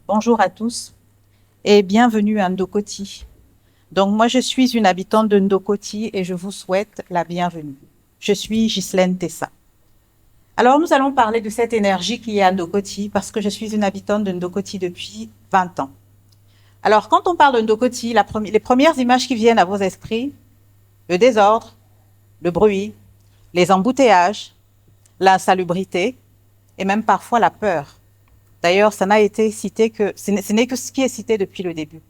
Bonjour à tous et bienvenue à Ndokoti. Donc moi je suis une habitante de Ndokoti et je vous souhaite la bienvenue. Je suis Ghislaine Tessa. Alors nous allons parler de cette énergie qui est à Ndokoti parce que je suis une habitante de Ndokoti depuis 20 ans. Alors quand on parle de Ndokoti, les premières images qui viennent à vos esprits, le désordre, le bruit, les embouteillages, l'insalubrité et même parfois la peur. D'ailleurs, ça n'a été cité que, ce n'est que ce qui est cité depuis le début.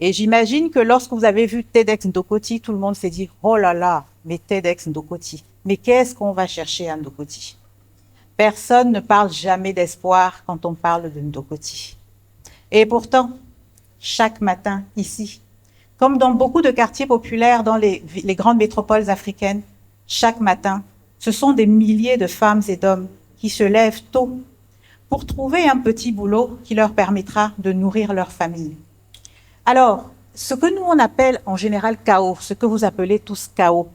Et j'imagine que lorsque vous avez vu TEDx Ndokoti, tout le monde s'est dit, oh là là, mais TEDx Ndokoti. Mais qu'est-ce qu'on va chercher à Ndokoti? Personne ne parle jamais d'espoir quand on parle de Ndokoti. Et pourtant, chaque matin, ici, comme dans beaucoup de quartiers populaires dans les grandes métropoles africaines, chaque matin, ce sont des milliers de femmes et d'hommes qui se lèvent tôt pour trouver un petit boulot qui leur permettra de nourrir leur famille. Alors, ce que nous on appelle en général chaos, ce que vous appelez tous chaos,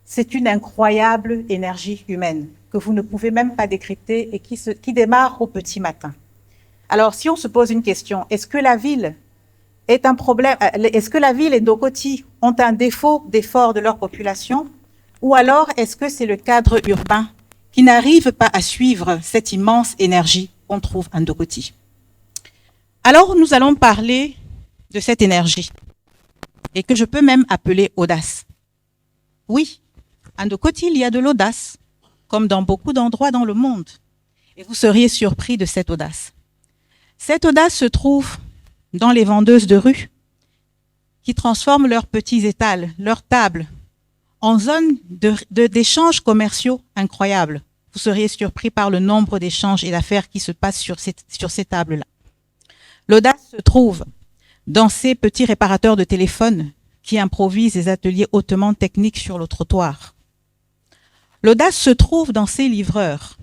c'est une incroyable énergie humaine que vous ne pouvez même pas décrypter et qui démarre au petit matin. Alors, si on se pose une question, est-ce que la ville est un problème, est-ce que la ville et Ndokoti ont un défaut d'effort de leur population, ou alors est-ce que c'est le cadre urbain qui n'arrive pas à suivre cette immense énergie qu'on trouve à Ndokoti? Alors, nous allons parler de cette énergie et que je peux même appeler audace. Oui, à Ndokoti, il y a de l'audace, comme dans beaucoup d'endroits dans le monde. Et vous seriez surpris de cette audace. Cette audace se trouve dans les vendeuses de rue qui transforment leurs petits étals, leurs tables, en zone d'échanges commerciaux incroyables. Vous seriez surpris par le nombre d'échanges et d'affaires qui se passent sur ces tables-là. L'audace se trouve dans ces petits réparateurs de téléphones qui improvisent des ateliers hautement techniques sur le trottoir. L'audace se trouve dans ces livreurs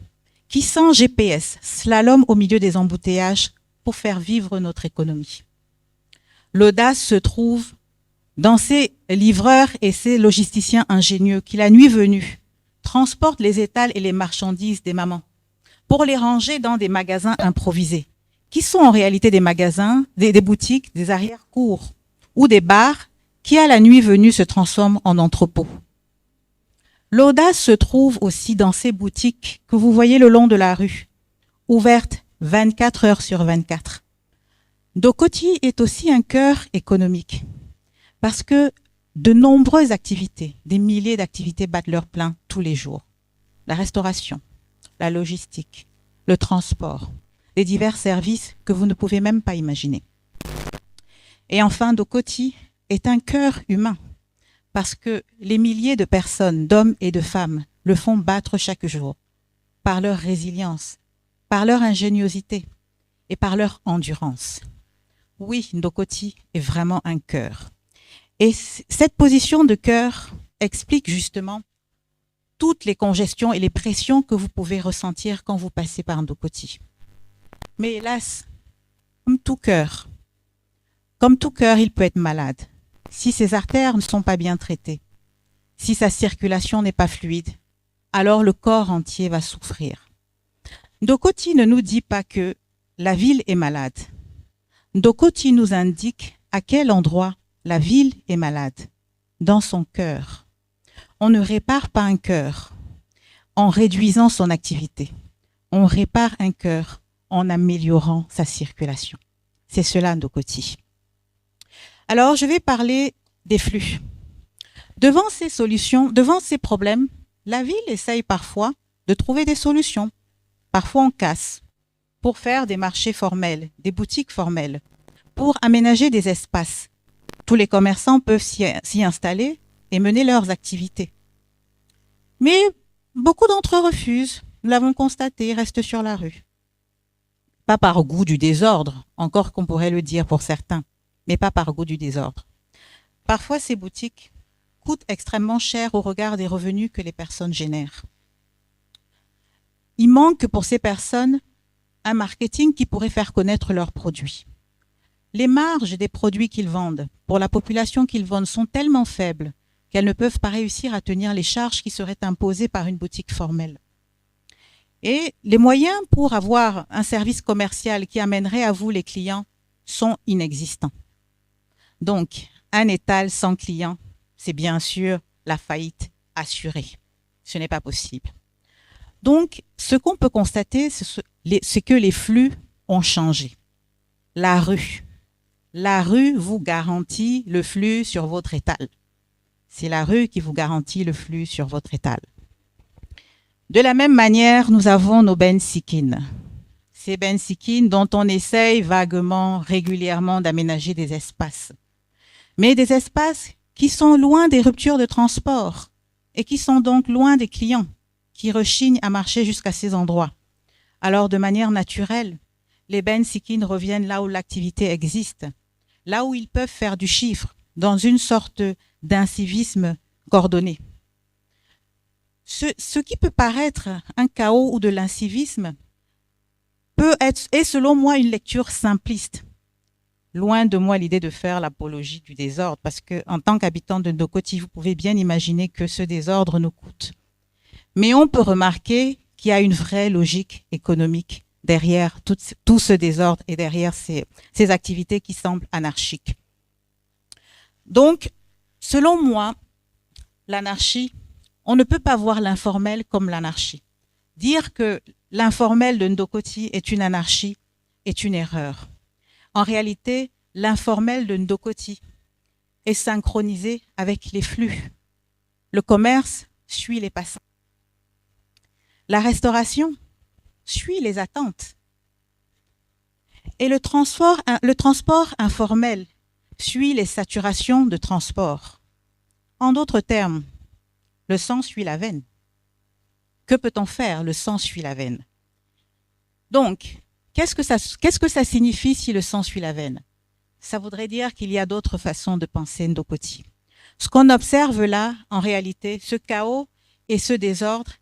qui, sans GPS, slalom au milieu des embouteillages pour faire vivre notre économie. L'audace se trouve dans ces livreurs et ces logisticiens ingénieux qui, la nuit venue, transportent les étals et les marchandises des mamans pour les ranger dans des magasins improvisés, qui sont en réalité des magasins, des boutiques, des arrière-cours ou des bars qui, à la nuit venue, se transforment en entrepôts. L'audace se trouve aussi dans ces boutiques que vous voyez le long de la rue, ouvertes 24 heures sur 24. Ndokoti est aussi un cœur économique, parce que de nombreuses activités, des milliers d'activités battent leur plein tous les jours. La restauration, la logistique, le transport, les divers services que vous ne pouvez même pas imaginer. Et enfin, Ndokoti est un cœur humain, parce que les milliers de personnes, d'hommes et de femmes, le font battre chaque jour, par leur résilience, par leur ingéniosité et par leur endurance. Oui, Ndokoti est vraiment un cœur. Et cette position de cœur explique justement toutes les congestions et les pressions que vous pouvez ressentir quand vous passez par Ndokoti. Mais hélas, comme tout cœur, il peut être malade. Si ses artères ne sont pas bien traitées, si sa circulation n'est pas fluide, alors le corps entier va souffrir. Ndokoti ne nous dit pas que la ville est malade. Ndokoti nous indique à quel endroit la ville est malade, dans son cœur. On ne répare pas un cœur en réduisant son activité. On répare un cœur en améliorant sa circulation. C'est cela Ndokoti. Alors, je vais parler des flux. Devant ces solutions, devant ces problèmes, la ville essaye parfois de trouver des solutions. Parfois, on casse pour faire des marchés formels, des boutiques formelles, pour aménager des espaces. Tous les commerçants peuvent s'y installer et mener leurs activités. Mais beaucoup d'entre eux refusent, nous l'avons constaté, restent sur la rue. Pas par goût du désordre, encore qu'on pourrait le dire pour certains, mais pas par goût du désordre. Parfois, ces boutiques coûtent extrêmement cher au regard des revenus que les personnes génèrent. Il manque pour ces personnes un marketing qui pourrait faire connaître leurs produits. Les marges des produits qu'ils vendent pour la population qu'ils vendent sont tellement faibles qu'elles ne peuvent pas réussir à tenir les charges qui seraient imposées par une boutique formelle. Et les moyens pour avoir un service commercial qui amènerait à vous les clients sont inexistants. Donc, un étal sans client, c'est bien sûr la faillite assurée. Ce n'est pas possible. Donc, ce qu'on peut constater, c'est que les flux ont changé. La rue vous garantit le flux sur votre étal. C'est la rue qui vous garantit le flux sur votre étal. De la même manière, nous avons nos bensikines. Ces bensikines dont on essaye vaguement, régulièrement d'aménager des espaces. Mais des espaces qui sont loin des ruptures de transport et qui sont donc loin des clients qui rechignent à marcher jusqu'à ces endroits. Alors, de manière naturelle, les bensikines reviennent là où l'activité existe, là où ils peuvent faire du chiffre, dans une sorte d'incivisme coordonné. Ce qui peut paraître un chaos ou de l'incivisme est selon moi une lecture simpliste. Loin de moi l'idée de faire l'apologie du désordre, parce que en tant qu'habitant de Ndokoti, vous pouvez bien imaginer que ce désordre nous coûte. Mais on peut remarquer qu'il y a une vraie logique économique derrière tout ce désordre et derrière ces activités qui semblent anarchiques. Donc, selon moi, l'anarchie, on ne peut pas voir l'informel comme l'anarchie. Dire que l'informel de Ndokoti est une anarchie est une erreur. En réalité, l'informel de Ndokoti est synchronisé avec les flux. Le commerce suit les passants. La restauration suit les attentes. Et le transport informel suit les saturations de transport. En d'autres termes, le sang suit la veine. Que peut-on faire? Le sang suit la veine. Donc, qu'est-ce que ça signifie si le sang suit la veine? Ça voudrait dire qu'il y a d'autres façons de penser Ndokoti. Ce qu'on observe là, en réalité, ce chaos et ce désordre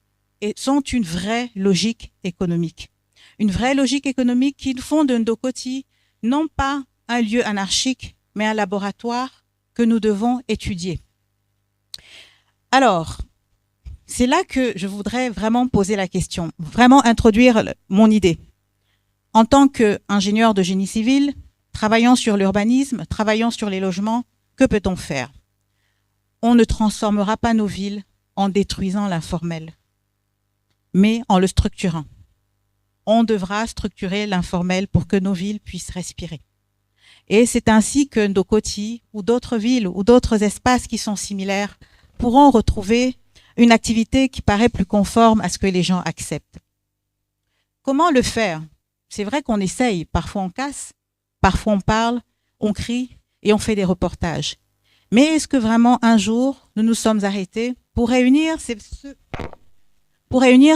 sont une vraie logique économique. Une vraie logique économique qui font de Ndokoti non pas un lieu anarchique, mais un laboratoire que nous devons étudier. Alors, c'est là que je voudrais vraiment poser la question, vraiment introduire mon idée. En tant qu'ingénieur de génie civil, travaillant sur l'urbanisme, travaillant sur les logements, que peut-on faire? On ne transformera pas nos villes en détruisant l'informel, mais en le structurant. On devra structurer l'informel pour que nos villes puissent respirer. Et c'est ainsi que Ndokoti ou d'autres villes ou d'autres espaces qui sont similaires pourront retrouver une activité qui paraît plus conforme à ce que les gens acceptent. Comment le faire? C'est vrai qu'on essaye, parfois on casse, parfois on parle, on crie et on fait des reportages. Mais est-ce que vraiment un jour nous nous sommes arrêtés pour réunir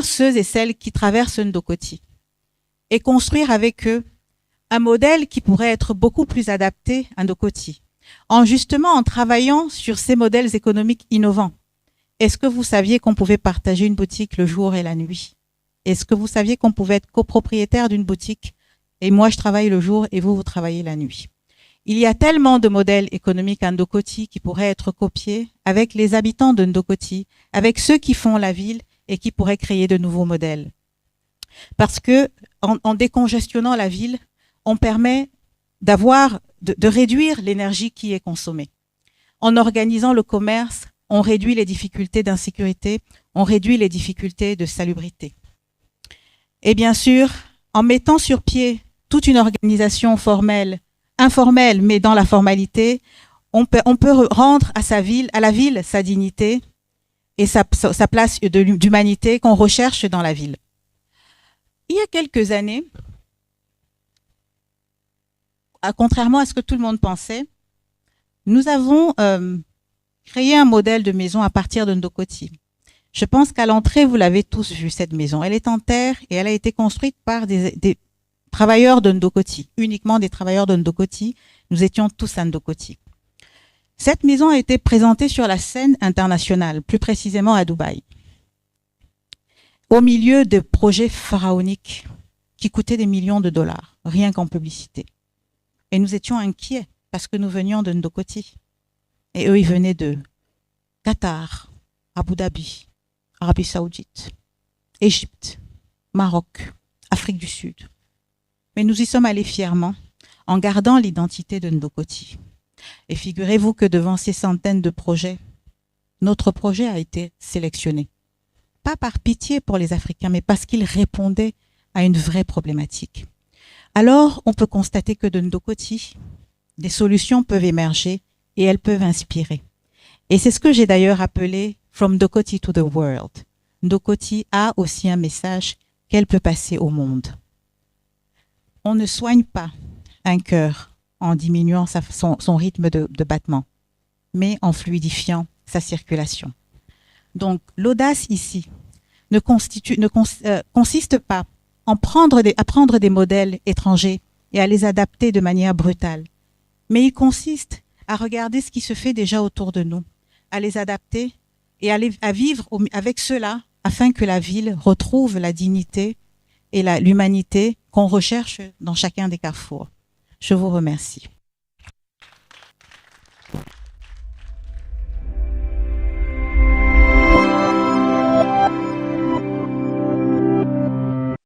ceux et celles qui traversent Ndokoti et construire avec eux un modèle qui pourrait être beaucoup plus adapté à Ndokoti, en travaillant sur ces modèles économiques innovants? Est-ce que vous saviez qu'on pouvait partager une boutique le jour et la nuit? Est-ce que vous saviez qu'on pouvait être copropriétaire d'une boutique et moi je travaille le jour et vous travaillez la nuit? Il y a tellement de modèles économiques à Ndokoti qui pourraient être copiés avec les habitants de Ndokoti, avec ceux qui font la ville et qui pourraient créer de nouveaux modèles. Parce que en décongestionnant la ville, on permet de réduire l'énergie qui est consommée. En organisant le commerce, on réduit les difficultés d'insécurité, on réduit les difficultés de salubrité. Et bien sûr, en mettant sur pied toute une organisation informelle, mais dans la formalité, on peut rendre à la ville sa dignité et sa place d'humanité qu'on recherche dans la ville. Il y a quelques années, contrairement à ce que tout le monde pensait, nous avons créé un modèle de maison à partir de Ndokoti. Je pense qu'à l'entrée, vous l'avez tous vu, cette maison. Elle est en terre et elle a été construite par des travailleurs de Ndokoti, uniquement des travailleurs de Ndokoti. Nous étions tous à Ndokoti. Cette maison a été présentée sur la scène internationale, plus précisément à Dubaï, au milieu de projets pharaoniques qui coûtaient des millions de dollars, rien qu'en publicité. Et nous étions inquiets parce que nous venions de Ndokoti. Et eux, ils venaient de Qatar, Abu Dhabi, Arabie Saoudite, Égypte. Maroc, Afrique du Sud. Mais nous y sommes allés fièrement, en gardant l'identité de Ndokoti. Et figurez-vous que devant ces centaines de projets, notre projet a été sélectionné. Pas par pitié pour les Africains, mais parce qu'il répondait à une vraie problématique. Alors, on peut constater que de Ndokoti, des solutions peuvent émerger et elles peuvent inspirer. Et c'est ce que j'ai d'ailleurs appelé « From Ndokoti to the World ». Ndokoti a aussi un message qu'elle peut passer au monde. On ne soigne pas un cœur en diminuant son rythme de battement, mais en fluidifiant sa circulation. Donc, l'audace ici ne consiste pas à prendre des modèles étrangers et à les adapter de manière brutale, mais il consiste à regarder ce qui se fait déjà autour de nous, à les adapter et à vivre avec cela afin que la ville retrouve la dignité et l'humanité qu'on recherche dans chacun des carrefours. Je vous remercie.